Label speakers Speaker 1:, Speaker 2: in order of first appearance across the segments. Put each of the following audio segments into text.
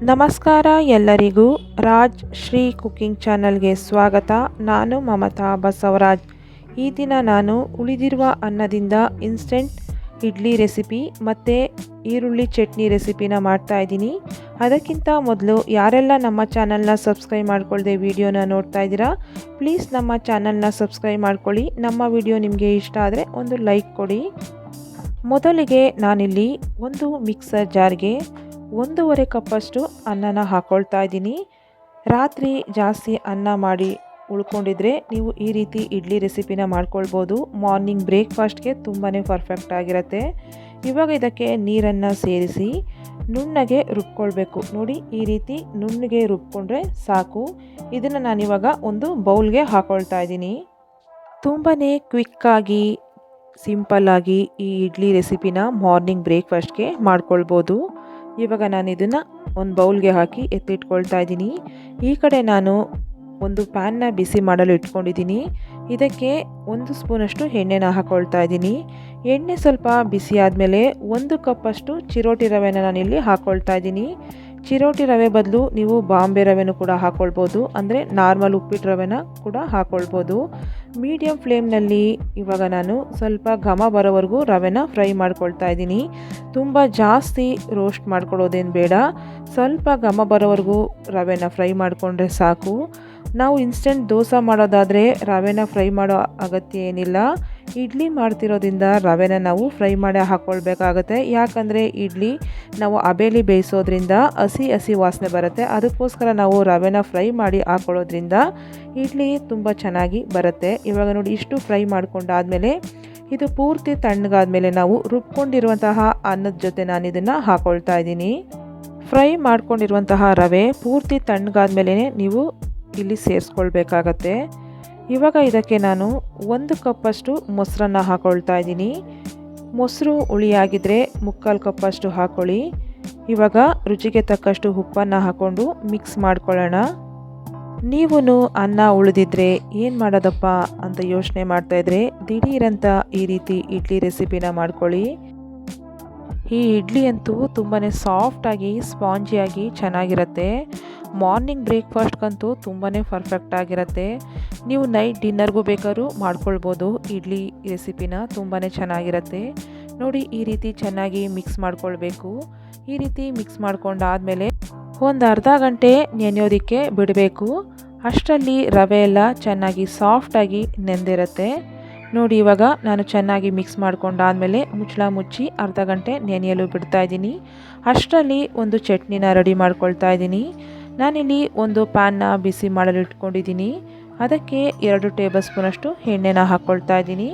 Speaker 1: ನಮಸ್ಕಾರ ಎಲ್ಲರಿಗೂ ರಾಜ್ ಶ್ರೀ ಕುಕಿಂಗ್ ಚಾನಲ್ಗೆ ಸ್ವಾಗತ. ನಾನು ಮಮತಾ ಬಸವರಾಜ್. ಈ ದಿನ ನಾನು ಉಳಿದಿರುವ ಅನ್ನದಿಂದ ಇನ್ಸ್ಟೆಂಟ್ ಇಡ್ಲಿ ರೆಸಿಪಿ ಮತ್ತು ಈರುಳ್ಳಿ ಚಟ್ನಿ ರೆಸಿಪಿನ ಮಾಡ್ತಾ ಇದ್ದೀನಿ. ಅದಕ್ಕಿಂತ ಮೊದಲು ಯಾರೆಲ್ಲ ನಮ್ಮ ಚಾನಲ್ನ ಸಬ್ಸ್ಕ್ರೈಬ್ ಮಾಡ್ಕೊಳ್ಳದೆ ವಿಡಿಯೋನ ನೋಡ್ತಾ ಇದ್ದೀರಾ, ಪ್ಲೀಸ್ ನಮ್ಮ ಚಾನಲ್ನ ಸಬ್ಸ್ಕ್ರೈಬ್ ಮಾಡ್ಕೊಳ್ಳಿ. ನಮ್ಮ ವಿಡಿಯೋ ನಿಮಗೆ ಇಷ್ಟ ಆದರೆ ಒಂದು ಲೈಕ್ ಕೊಡಿ. ಮೊದಲಿಗೆ ನಾನಿಲ್ಲಿ ಒಂದು ಮಿಕ್ಸರ್ ಜಾರ್ಗೆ 1.5 ಕಪ್ಪಷ್ಟು ಅನ್ನನ ಹಾಕ್ಕೊಳ್ತಾ ಇದ್ದೀನಿ. ರಾತ್ರಿ ಜಾಸ್ತಿ ಅನ್ನ ಮಾಡಿ ಉಳ್ಕೊಂಡಿದ್ರೆ ನೀವು ಈ ರೀತಿ ಇಡ್ಲಿ ರೆಸಿಪಿನ ಮಾಡ್ಕೊಳ್ಬೋದು. ಮಾರ್ನಿಂಗ್ ಬ್ರೇಕ್ಫಾಸ್ಟ್ಗೆ ತುಂಬಾ ಪರ್ಫೆಕ್ಟ್ ಆಗಿರುತ್ತೆ. ಇವಾಗ ಇದಕ್ಕೆ ನೀರನ್ನು ಸೇರಿಸಿ ನುಣ್ಣಗೆ ರುಬ್ಕೊಳ್ಬೇಕು. ನೋಡಿ, ಈ ರೀತಿ ನುಣ್ಣಗೆ ರುಬ್ಕೊಂಡ್ರೆ ಸಾಕು. ಇದನ್ನು ನಾನಿವಾಗ ಒಂದು ಬೌಲ್ಗೆ ಹಾಕ್ಕೊಳ್ತಾ ಇದ್ದೀನಿ. ತುಂಬಾ ಕ್ವಿಕ್ಕಾಗಿ ಸಿಂಪಲ್ಲಾಗಿ ಈ ಇಡ್ಲಿ ರೆಸಿಪಿನ ಮಾರ್ನಿಂಗ್ ಬ್ರೇಕ್ಫಾಸ್ಟ್ಗೆ ಮಾಡ್ಕೊಳ್ಬೋದು. ಇವಾಗ ನಾನು ಇದನ್ನು ಒಂದು ಬೌಲ್ಗೆ ಹಾಕಿ ಎತ್ತಿಟ್ಕೊಳ್ತಾ ಇದ್ದೀನಿ. ಈ ಕಡೆ ನಾನು ಒಂದು ಪ್ಯಾನ್ನ ಬಿಸಿ ಮಾಡಲು ಇಟ್ಕೊಂಡಿದ್ದೀನಿ. ಇದಕ್ಕೆ 1 ಸ್ಪೂನಷ್ಟು ಎಣ್ಣೆನ ಹಾಕ್ಕೊಳ್ತಾ ಇದ್ದೀನಿ. ಎಣ್ಣೆ ಸ್ವಲ್ಪ ಬಿಸಿ ಆದಮೇಲೆ 1 ಕಪ್ಪಷ್ಟು ಚಿರೋಟಿ ರವೆನ ನಾನಿಲ್ಲಿ ಹಾಕ್ಕೊಳ್ತಾ ಇದ್ದೀನಿ. ಚಿರೋಟಿ ರವೆ ಬದಲು ನೀವು ಬಾಂಬೆ ರವೆನೂ ಕೂಡ ಹಾಕ್ಕೊಳ್ಬೋದು, ಅಂದರೆ ನಾರ್ಮಲ್ ಉಪ್ಪಿಟ್ಟು ರವೆನ ಕೂಡ ಹಾಕ್ಕೊಳ್ಬೋದು. ಮೀಡಿಯಮ್ ಫ್ಲೇಮ್ನಲ್ಲಿ ಇವಾಗ ನಾನು ಸ್ವಲ್ಪ ಘಮ ಬರೋವರೆಗೂ ರವೆನ ಫ್ರೈ ಮಾಡ್ಕೊಳ್ತಾ ಇದ್ದೀನಿ. ತುಂಬ ಜಾಸ್ತಿ ರೋಸ್ಟ್ ಮಾಡ್ಕೊಳ್ಳೋದೇನು ಬೇಡ, ಸ್ವಲ್ಪ ಘಮ ಬರೋವರೆಗೂ ರವೆನ ಫ್ರೈ ಮಾಡಿಕೊಂಡ್ರೆ ಸಾಕು. ನಾವು ಇನ್ಸ್ಟೆಂಟ್ ದೋಸೆ ಮಾಡೋದಾದರೆ ರವೆನ ಫ್ರೈ ಮಾಡೋ ಅಗತ್ಯ ಏನಿಲ್ಲ. ಇಡ್ಲಿ ಮಾಡ್ತಿರೋದ್ರಿಂದ ರವೆನ ನಾವು ಫ್ರೈ ಮಾಡಿ ಹಾಕ್ಕೊಳ್ಬೇಕಾಗತ್ತೆ. ಯಾಕಂದರೆ ಇಡ್ಲಿ ನಾವು ಹಬೆಲಿ ಬೇಯಿಸೋದ್ರಿಂದ ಹಸಿ ವಾಸನೆ ಬರುತ್ತೆ. ಅದಕ್ಕೋಸ್ಕರ ನಾವು ರವೆನ ಫ್ರೈ ಮಾಡಿ ಹಾಕ್ಕೊಳ್ಳೋದ್ರಿಂದ ಇಡ್ಲಿ ತುಂಬ ಚೆನ್ನಾಗಿ ಬರುತ್ತೆ. ಇವಾಗ ನೋಡಿ, ಇಷ್ಟು ಫ್ರೈ ಮಾಡ್ಕೊಂಡಾದಮೇಲೆ ಇದು ಪೂರ್ತಿ ತಣ್ಣಗಾದ್ಮೇಲೆ ನಾವು ರುಬ್ಕೊಂಡಿರುವಂತಹ ಅನ್ನದ ಜೊತೆ ನಾನು ಇದನ್ನು ಹಾಕ್ಕೊಳ್ತಾ ಇದ್ದೀನಿ. ಫ್ರೈ ಮಾಡ್ಕೊಂಡಿರುವಂತಹ ರವೆ ಪೂರ್ತಿ ತಣ್ಣಗಾದ್ಮೇಲೆ ನೀವು ಇಲ್ಲಿ ಸೇರಿಸ್ಕೊಳ್ಬೇಕಾಗತ್ತೆ. ಇವಾಗ ಇದಕ್ಕೆ ನಾನು 1 ಕಪ್ಪಷ್ಟು ಮೊಸರನ್ನು ಹಾಕ್ಕೊಳ್ತಾ ಇದ್ದೀನಿ. ಮೊಸರು ಹುಳಿಯಾಗಿದ್ದರೆ 3/4 ಕಪ್ಪಷ್ಟು ಹಾಕ್ಕೊಳ್ಳಿ. ಇವಾಗ ರುಚಿಗೆ ತಕ್ಕಷ್ಟು ಉಪ್ಪನ್ನು ಹಾಕ್ಕೊಂಡು ಮಿಕ್ಸ್ ಮಾಡ್ಕೊಳ್ಳೋಣ. ನೀವು ಅನ್ನ ಉಳಿದಿದ್ರೆ ಏನು ಮಾಡೋದಪ್ಪ ಅಂತ ಯೋಚನೆ ಮಾಡ್ತಾಯಿದ್ರೆ ದಿಢೀರಂತ ಈ ರೀತಿ ಇಡ್ಲಿ ರೆಸಿಪಿನ ಮಾಡ್ಕೊಳ್ಳಿ. ಈ ಇಡ್ಲಿ ಅಂತೂ ತುಂಬಾ ಸಾಫ್ಟಾಗಿ ಸ್ಪಾಂಜಿಯಾಗಿ ಚೆನ್ನಾಗಿರುತ್ತೆ. ಮಾರ್ನಿಂಗ್ ಬ್ರೇಕ್ಫಾಸ್ಟ್ಗಂತೂ ತುಂಬಾ ಪರ್ಫೆಕ್ಟ್ ಆಗಿರುತ್ತೆ. ನೀವು ನೈಟ್ ಡಿನ್ನರ್ಗೂ ಬೇಕಾದ್ರೂ ಮಾಡ್ಕೊಳ್ಬೋದು. ಇಡ್ಲಿ ರೆಸಿಪಿನ ತುಂಬಾ ಚೆನ್ನಾಗಿರುತ್ತೆ. ನೋಡಿ, ಈ ರೀತಿ ಚೆನ್ನಾಗಿ ಮಿಕ್ಸ್ ಮಾಡ್ಕೊಳ್ಬೇಕು. ಈ ರೀತಿ ಮಿಕ್ಸ್ ಮಾಡ್ಕೊಂಡಾದಮೇಲೆ ಒಂದು ಅರ್ಧ ಗಂಟೆ ನೆನೆಯೋದಕ್ಕೆ ಬಿಡಬೇಕು. ಅಷ್ಟರಲ್ಲಿ ರವೆ ಎಲ್ಲ ಚೆನ್ನಾಗಿ ಸಾಫ್ಟಾಗಿ ನೆಂದಿರುತ್ತೆ. ನೋಡಿ, ಇವಾಗ ನಾನು ಚೆನ್ನಾಗಿ ಮಿಕ್ಸ್ ಮಾಡ್ಕೊಂಡಾದಮೇಲೆ ಮುಚ್ಚಳ ಮುಚ್ಚಿ ಅರ್ಧ ಗಂಟೆ ನೆನೆಯಲು ಬಿಡ್ತಾ ಇದ್ದೀನಿ. ಅಷ್ಟರಲ್ಲಿ ಒಂದು ಚಟ್ನಿನ ರೆಡಿ ಮಾಡ್ಕೊಳ್ತಾ ಇದ್ದೀನಿ. ನಾನಿಲ್ಲಿ ಒಂದು ಪ್ಯಾನ್ನ ಬಿಸಿ ಮಾಡಲು ಇಟ್ಕೊಂಡಿದ್ದೀನಿ. ಅದಕ್ಕೆ 2 ಟೇಬಲ್ ಸ್ಪೂನಷ್ಟು ಎಣ್ಣೆನ ಹಾಕ್ಕೊಳ್ತಾ ಇದ್ದೀನಿ.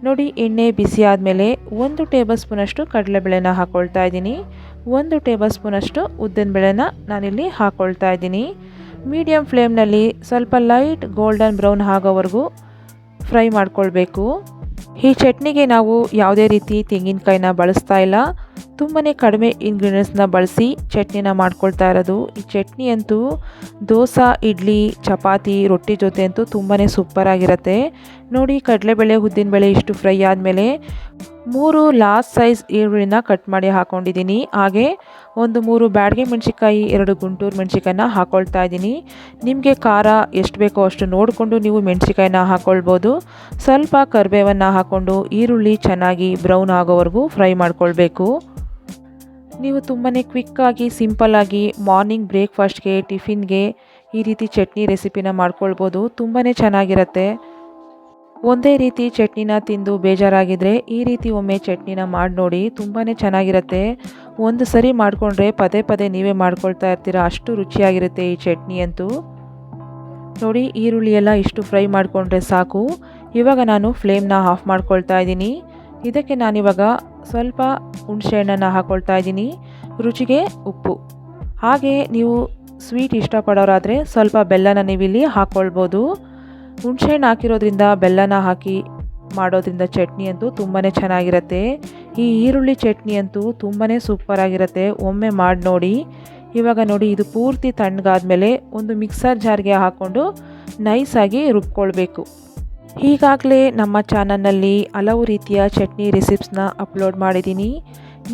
Speaker 1: ನೋಡಿ, ಎಣ್ಣೆ ಬಿಸಿ ಆದಮೇಲೆ 1 ಟೇಬಲ್ ಸ್ಪೂನಷ್ಟು ಕಡಲೆಬೇಳೆನ ಹಾಕ್ಕೊಳ್ತಾ ಇದ್ದೀನಿ. 1 ಟೇಬಲ್ ಸ್ಪೂನಷ್ಟು ಉದ್ದಿನಬೇಳೆನ ನಾನಿಲ್ಲಿ ಹಾಕ್ಕೊಳ್ತಾ ಇದ್ದೀನಿ. ಮೀಡಿಯಮ್ ಫ್ಲೇಮ್ನಲ್ಲಿ ಸ್ವಲ್ಪ ಲೈಟ್ ಗೋಲ್ಡನ್ ಬ್ರೌನ್ ಆಗೋವರೆಗೂ ಫ್ರೈ ಮಾಡ್ಕೊಳ್ಬೇಕು. ಈ ಚಟ್ನಿಗೆ ನಾವು ಯಾವುದೇ ರೀತಿ ತೆಂಗಿನಕಾಯಿನ ಬಳಸ್ತಾ ಇಲ್ಲ. ತುಂಬಾ ಕಡಿಮೆ ಇಂಗ್ರೀಡಿಯೆಂಟ್ಸ್ನ ಬಳಸಿ ಚಟ್ನಿನ ಮಾಡ್ಕೊಳ್ತಾ ಇರೋದು. ಈ ಚಟ್ನಿ ಅಂತೂ ದೋಸೆ, ಇಡ್ಲಿ, ಚಪಾತಿ, ರೊಟ್ಟಿ ಜೊತೆ ಅಂತೂ ತುಂಬಾ ಸೂಪರಾಗಿರುತ್ತೆ. ನೋಡಿ, ಕಡಲೆಬೇಳೆ ಉದ್ದಿನಬೇಳೆ ಇಷ್ಟು ಫ್ರೈ ಆದಮೇಲೆ 3 ಲಾರ್ಜ್ ಸೈಜ್ ಈರುಳ್ಳಿನ ಕಟ್ ಮಾಡಿ ಹಾಕ್ಕೊಂಡಿದ್ದೀನಿ. ಹಾಗೆ ಒಂದು 3 ಬ್ಯಾಡಗೆ ಮೆಣಸಿಕಾಯಿ, 2 ಗುಂಟೂರು ಮೆಣಸಿಕಾಯಿನ ಹಾಕ್ಕೊಳ್ತಾ ಇದ್ದೀನಿ. ನಿಮಗೆ ಖಾರ ಎಷ್ಟು ಬೇಕೋ ಅಷ್ಟು ನೋಡಿಕೊಂಡು ನೀವು ಮೆಣಸಿಕಾಯಿನ ಹಾಕ್ಕೊಳ್ಬೋದು. ಸ್ವಲ್ಪ ಕರಿಬೇವನ್ನು ಹಾಕ್ಕೊಂಡು ಈರುಳ್ಳಿ ಚೆನ್ನಾಗಿ ಬ್ರೌನ್ ಆಗೋವರೆಗೂ ಫ್ರೈ ಮಾಡ್ಕೊಳ್ಬೇಕು. ನೀವು ತುಂಬಾ ಕ್ವಿಕ್ಕಾಗಿ ಸಿಂಪಲ್ಲಾಗಿ ಮಾರ್ನಿಂಗ್ ಬ್ರೇಕ್ಫಾಸ್ಟ್ಗೆ, ಟಿಫಿನ್ಗೆ ಈ ರೀತಿ ಚಟ್ನಿ ರೆಸಿಪಿನ ಮಾಡ್ಕೊಳ್ಬೋದು. ತುಂಬಾ ಚೆನ್ನಾಗಿರುತ್ತೆ. ಒಂದೇ ರೀತಿ ಚಟ್ನಿನ ತಿಂದು ಬೇಜಾರಾಗಿದ್ದರೆ ಈ ರೀತಿ ಒಮ್ಮೆ ಚಟ್ನಿನ ಮಾಡಿ ನೋಡಿ, ತುಂಬಾ ಚೆನ್ನಾಗಿರುತ್ತೆ. ಒಂದು ಸರಿ ಮಾಡಿಕೊಂಡ್ರೆ ಪದೇ ನೀವೇ ಮಾಡ್ಕೊಳ್ತಾ ಇರ್ತೀರ, ಅಷ್ಟು ರುಚಿಯಾಗಿರುತ್ತೆ ಈ ಚಟ್ನಿ ಅಂತೂ. ನೋಡಿ, ಈರುಳ್ಳಿ ಎಲ್ಲ ಇಷ್ಟು ಫ್ರೈ ಮಾಡಿಕೊಂಡ್ರೆ ಸಾಕು. ಇವಾಗ ನಾನು ಫ್ಲೇಮ್ನ ಆಫ್ ಮಾಡ್ಕೊಳ್ತಾ ಇದ್ದೀನಿ. ಇದಕ್ಕೆ ನಾನಿವಾಗ ಸ್ವಲ್ಪ ಹುಣಸೆಹಣ್ಣನ್ನು ಹಾಕ್ಕೊಳ್ತಾ ಇದ್ದೀನಿ. ರುಚಿಗೆ ಉಪ್ಪು, ಹಾಗೆ ನೀವು ಸ್ವೀಟ್ ಇಷ್ಟಪಡೋರಾದರೆ ಸ್ವಲ್ಪ ಬೆಲ್ಲನ ನೀವಿಲ್ಲಿ ಹಾಕ್ಕೊಳ್ಬೋದು. ಹುಣಸೆಹಣ್ಣು ಹಾಕಿರೋದ್ರಿಂದ ಬೆಲ್ಲನ ಹಾಕಿ ಮಾಡೋದ್ರಿಂದ ಚಟ್ನಿ ಅಂತೂ ತುಂಬಾ ಚೆನ್ನಾಗಿರುತ್ತೆ. ಈ ಈರುಳ್ಳಿ ಚಟ್ನಿ ಅಂತೂ ತುಂಬಾ ಸೂಪರಾಗಿರುತ್ತೆ. ಒಮ್ಮೆ ಮಾಡಿ ನೋಡಿ. ಇವಾಗ ನೋಡಿ, ಇದು ಪೂರ್ತಿ ತಣ್ಣಗಾದ್ಮೇಲೆ ಒಂದು ಮಿಕ್ಸರ್ ಜಾರ್ಗೆ ಹಾಕ್ಕೊಂಡು ನೈಸಾಗಿ ರುಬ್ಕೊಳ್ಬೇಕು. ಈಗಾಗಲೇ ನಮ್ಮ ಚಾನಲ್ನಲ್ಲಿ ಹಲವು ರೀತಿಯ ಚಟ್ನಿ ರೆಸಿಪ್ಸ್ನ ಅಪ್ಲೋಡ್ ಮಾಡಿದ್ದೀನಿ.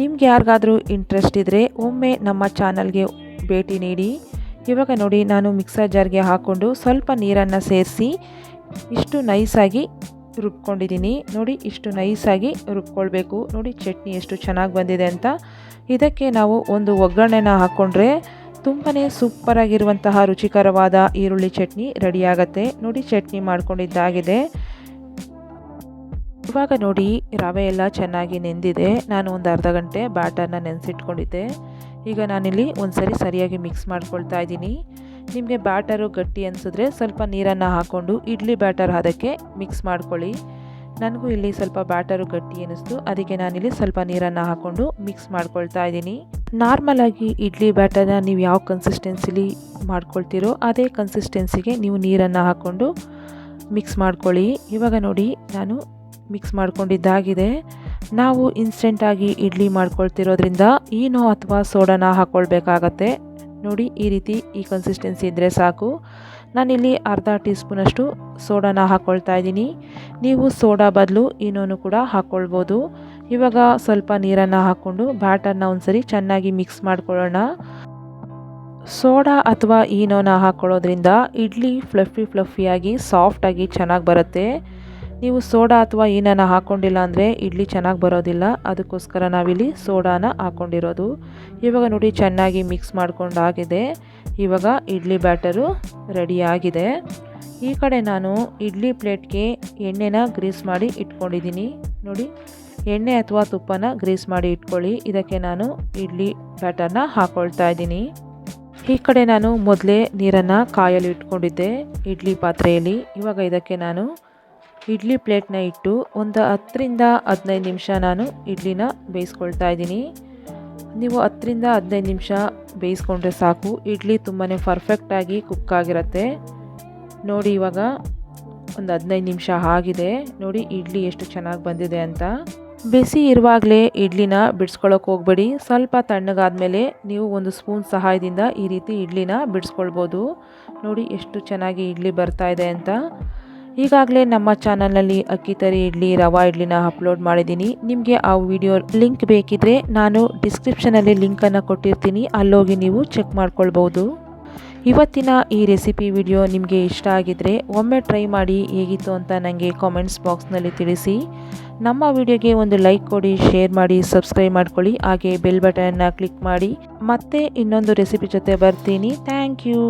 Speaker 1: ನಿಮ್ಗೆ ಯಾರಿಗಾದರೂ ಇಂಟ್ರೆಸ್ಟ್ ಇದ್ದರೆ ಒಮ್ಮೆ ನಮ್ಮ ಚಾನಲ್ಗೆ ಭೇಟಿ ನೀಡಿ. ಇವಾಗ ನೋಡಿ ನಾನು ಮಿಕ್ಸರ್ ಜಾರ್ಗೆ ಹಾಕ್ಕೊಂಡು ಸ್ವಲ್ಪ ನೀರನ್ನು ಸೇರಿಸಿ ಇಷ್ಟು ನೈಸಾಗಿ ರುಬ್ಕೊಂಡಿದ್ದೀನಿ. ನೋಡಿ ಇಷ್ಟು ನೈಸಾಗಿ ರುಬ್ಕೊಳ್ಬೇಕು. ನೋಡಿ ಚಟ್ನಿ ಎಷ್ಟು ಚೆನ್ನಾಗಿ ಬಂದಿದೆ ಅಂತ. ಇದಕ್ಕೆ ನಾವು ಒಂದು ಒಗ್ಗರಣೆನ ಹಾಕ್ಕೊಂಡ್ರೆ ತುಂಬಾ ಸೂಪರಾಗಿರುವಂತಹ ರುಚಿಕರವಾದ ಈರುಳ್ಳಿ ಚಟ್ನಿ ರೆಡಿಯಾಗತ್ತೆ. ನೋಡಿ ಚಟ್ನಿ ಮಾಡ್ಕೊಂಡಿದ್ದಾಗಿದೆ. ಇವಾಗ ನೋಡಿ ರವೆ ಎಲ್ಲ ಚೆನ್ನಾಗಿ ನೆಂದಿದೆ. ನಾನು ಒಂದು ಅರ್ಧ ಗಂಟೆ ಬ್ಯಾಟರ್ನ ನೆನೆಸಿಟ್ಕೊಂಡಿದ್ದೆ. ಈಗ ನಾನಿಲ್ಲಿ ಒಂದ್ಸರಿ ಸರಿಯಾಗಿ ಮಿಕ್ಸ್ ಮಾಡ್ಕೊಳ್ತಾ ಇದ್ದೀನಿ. ನಿಮಗೆ ಬ್ಯಾಟರು ಗಟ್ಟಿ ಅನಿಸಿದ್ರೆ ಸ್ವಲ್ಪ ನೀರನ್ನು ಹಾಕ್ಕೊಂಡು ಇಡ್ಲಿ ಬ್ಯಾಟರ್ ಅದಕ್ಕೆ ಮಿಕ್ಸ್ ಮಾಡ್ಕೊಳ್ಳಿ. ನನಗೂ ಇಲ್ಲಿ ಸ್ವಲ್ಪ ಬ್ಯಾಟರು ಗಟ್ಟಿ ಅನ್ನಿಸ್ತು, ಅದಕ್ಕೆ ನಾನಿಲ್ಲಿ ಸ್ವಲ್ಪ ನೀರನ್ನು ಹಾಕ್ಕೊಂಡು ಮಿಕ್ಸ್ ಮಾಡ್ಕೊಳ್ತಾ ಇದ್ದೀನಿ. ನಾರ್ಮಲಾಗಿ ಇಡ್ಲಿ ಬ್ಯಾಟರ್ನ ನೀವು ಯಾವ ಕನ್ಸಿಸ್ಟೆನ್ಸಿಲಿ ಮಾಡ್ಕೊಳ್ತೀರೋ ಅದೇ ಕನ್ಸಿಸ್ಟೆನ್ಸಿಗೆ ನೀವು ನೀರನ್ನು ಹಾಕ್ಕೊಂಡು ಮಿಕ್ಸ್ ಮಾಡ್ಕೊಳ್ಳಿ. ಇವಾಗ ನೋಡಿ ನಾನು ಮಿಕ್ಸ್ ಮಾಡ್ಕೊಂಡಿದ್ದಾಗಿದೆ. ನಾವು ಇನ್ಸ್ಟೆಂಟಾಗಿ ಇಡ್ಲಿ ಮಾಡ್ಕೊಳ್ತಿರೋದ್ರಿಂದ ಈನೋ ಅಥವಾ ಸೋಡಾನ ಹಾಕ್ಕೊಳ್ಬೇಕಾಗತ್ತೆ. ನೋಡಿ ಈ ರೀತಿ ಈ ಕನ್ಸಿಸ್ಟೆನ್ಸಿ ಇದ್ದರೆ ಸಾಕು. ನಾನಿಲ್ಲಿ ಅರ್ಧ ಟೀ ಸ್ಪೂನಷ್ಟು ಸೋಡಾನ ಹಾಕ್ಕೊಳ್ತಾ ಇದ್ದೀನಿ. ನೀವು ಸೋಡಾ ಬದಲು ಈನೋನು ಕೂಡ ಹಾಕ್ಕೊಳ್ಬೋದು. ಇವಾಗ ಸ್ವಲ್ಪ ನೀರನ್ನು ಹಾಕ್ಕೊಂಡು ಬ್ಯಾಟರ್ನ ಒಂದ್ಸರಿ ಚೆನ್ನಾಗಿ ಮಿಕ್ಸ್ ಮಾಡ್ಕೊಳ್ಳೋಣ. ಸೋಡಾ ಅಥವಾ ಈನೋನ ಹಾಕ್ಕೊಳ್ಳೋದ್ರಿಂದ ಇಡ್ಲಿ ಫ್ಲಫಿಯಾಗಿ ಸಾಫ್ಟಾಗಿ ಚೆನ್ನಾಗಿ ಬರುತ್ತೆ. ನೀವು ಸೋಡಾ ಅಥವಾ ಈನೋನ ಹಾಕ್ಕೊಂಡಿಲ್ಲ ಅಂದರೆ ಇಡ್ಲಿ ಚೆನ್ನಾಗಿ ಬರೋದಿಲ್ಲ. ಅದಕ್ಕೋಸ್ಕರ ನಾವಿಲ್ಲಿ ಸೋಡಾನ ಹಾಕ್ಕೊಂಡಿರೋದು. ಇವಾಗ ನೋಡಿ ಚೆನ್ನಾಗಿ ಮಿಕ್ಸ್ ಮಾಡ್ಕೊಂಡಾಗಿದೆ. ಇವಾಗ ಇಡ್ಲಿ ಬ್ಯಾಟರು ರೆಡಿಯಾಗಿದೆ. ಈ ಕಡೆ ನಾನು ಇಡ್ಲಿ ಪ್ಲೇಟ್ಗೆ ಎಣ್ಣೆನ ಗ್ರೀಸ್ ಮಾಡಿ ಇಟ್ಕೊಂಡಿದ್ದೀನಿ. ನೋಡಿ ಎಣ್ಣೆ ಅಥವಾ ತುಪ್ಪನ ಗ್ರೀಸ್ ಮಾಡಿ ಇಟ್ಕೊಳ್ಳಿ. ಇದಕ್ಕೆ ನಾನು ಇಡ್ಲಿ ಬ್ಯಾಟರ್ನ ಹಾಕ್ಕೊಳ್ತಾ ಇದ್ದೀನಿ. ಈ ಕಡೆ ನಾನು ಮೊದಲೇ ನೀರನ್ನು ಕಾಯಲು ಇಟ್ಕೊಂಡಿದ್ದೆ ಇಡ್ಲಿ ಪಾತ್ರೆಯಲ್ಲಿ. ಇವಾಗ ಇದಕ್ಕೆ ನಾನು ಇಡ್ಲಿ ಪ್ಲೇಟ್ನ ಇಟ್ಟು ಒಂದು 10ರಿಂದ 15 ನಿಮಿಷ ನಾನು ಇಡ್ಲಿನ ಬೇಯಿಸ್ಕೊಳ್ತಾ ಇದ್ದೀನಿ. ನೀವು 10ರಿಂದ 15 ನಿಮಿಷ ಬೇಯಿಸ್ಕೊಂಡ್ರೆ ಸಾಕು. ಇಡ್ಲಿ ತುಂಬಾ ಪರ್ಫೆಕ್ಟಾಗಿ ಕುಕ್ ಆಗಿರುತ್ತೆ. ನೋಡಿ ಇವಾಗ ಒಂದು 15 ನಿಮಿಷ ಆಗಿದೆ. ನೋಡಿ ಇಡ್ಲಿ ಎಷ್ಟು ಚೆನ್ನಾಗಿ ಬಂದಿದೆ ಅಂತ. ಬಿಸಿ ಇರುವಾಗಲೇ ಇಡ್ಲಿನ ಬಿಡಿಸ್ಕೊಳ್ಳೋಕೆ ಹೋಗಬೇಡಿ. ಸ್ವಲ್ಪ ತಣ್ಣಗಾದ್ಮೇಲೆ ನೀವು ಒಂದು ಸ್ಪೂನ್ ಸಹಾಯದಿಂದ ಈ ರೀತಿ ಇಡ್ಲಿನ ಬಿಡಿಸ್ಕೊಳ್ಬೋದು. ನೋಡಿ ಎಷ್ಟು ಚೆನ್ನಾಗಿ ಇಡ್ಲಿ ಬರ್ತಾ ಇದೆ ಅಂತ. ಈಗಾಗಲೇ ನಮ್ಮ ಚಾನಲ್ನಲ್ಲಿ ಅಕ್ಕಿ ತರಿ ಇಡ್ಲಿ, ರವಾ ಇಡ್ಲಿನ ಅಪ್ಲೋಡ್ ಮಾಡಿದ್ದೀನಿ. ನಿಮಗೆ ಆ ವಿಡಿಯೋ ಲಿಂಕ್ ಬೇಕಿದ್ರೆ ನಾನು ಡಿಸ್ಕ್ರಿಪ್ಷನಲ್ಲಿ ಲಿಂಕನ್ನು ಕೊಟ್ಟಿರ್ತೀನಿ, ಅಲ್ಲೋಗಿ ನೀವು ಚೆಕ್ ಮಾಡ್ಕೊಳ್ಬೋದು. ಇವತ್ತಿನ ಈ ರೆಸಿಪಿ ವಿಡಿಯೋ ನಿಮಗೆ ಇಷ್ಟ ಆಗಿದ್ರೆ ಒಮ್ಮೆ ಟ್ರೈ ಮಾಡಿ ಹೇಗಿತ್ತು ಅಂತ ನನಗೆ ಕಾಮೆಂಟ್ಸ್ ಬಾಕ್ಸ್ನಲ್ಲಿ ತಿಳಿಸಿ. ನಮ್ಮ ವಿಡಿಯೋಗೆ ಒಂದು ಲೈಕ್ ಕೊಡಿ, ಶೇರ್ ಮಾಡಿ, ಸಬ್ಸ್ಕ್ರೈಬ್ ಮಾಡ್ಕೊಳ್ಳಿ. ಹಾಗೆ ಬೆಲ್ ಬಟನ್ನ ಕ್ಲಿಕ್ ಮಾಡಿ. ಮತ್ತೆ ಇನ್ನೊಂದು ರೆಸಿಪಿ ಜೊತೆ ಬರ್ತೀನಿ. Thank you.